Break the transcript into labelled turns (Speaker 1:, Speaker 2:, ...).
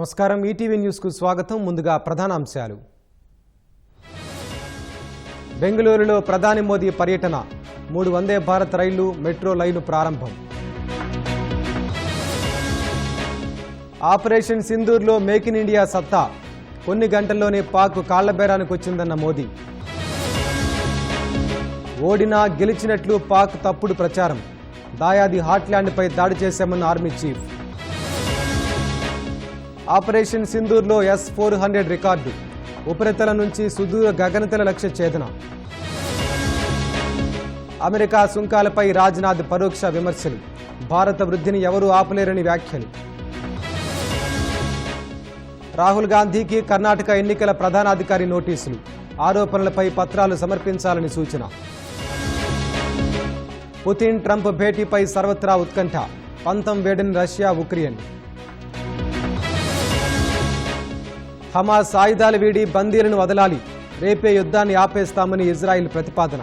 Speaker 1: నమస్కారం ETV news కు స్వాగతం ముందుగా ప్రధాన అంశాలు బెంగళూరులో ప్రధాని మోదీ పర్యటన 3 వందే భారత్ రైళ్లు మెట్రో లైను ప్రారంభం ఆపరేషన్ సింధూర్లో మేక్ ఇన్ ఇండియా సత్తా కొన్ని గంటల్లోనే పాక్ కాళ్లబేరానికి వచ్చిందన్న మోదీ ఓడినా గెలిచినట్లు పాక్ తప్పుడు ప్రచారం దాయాది హాట్ల్యాండ్పై దాడి చేశామన్న ఆర్మీ చీఫ్ ఆపరేషన్ సింధూర్లో S-400 రికార్డు ఉపరితలం నుంచి సుదూర గగనతల లక్ష్య ఛేదన అమెరికా సుంకాలపై రాజ్నాథ్ పరోక్ష విమర్శలు భారత వృద్ధిని ఎవరూ ఆపలేరని వ్యాఖ్యలు రాహుల్ గాంధీకి కర్ణాటక ఎన్నికల ప్రధానాధికారి నోటీసులు ఆరోపణలపై పత్రాలు సమర్పించాలని సూచన పుతిన్ ట్రంప్ భేటీపై సర్వత్రా ఉత్కంఠ పంతం వేడని రష్యా ఉక్రెయిన్ హమాస్ ఆయుధాలు వీడి బందీలను వదలాలి రేపే యుద్ధాన్ని ఆపేస్తామని ఇజ్రాయిల్ ప్రతిపాదన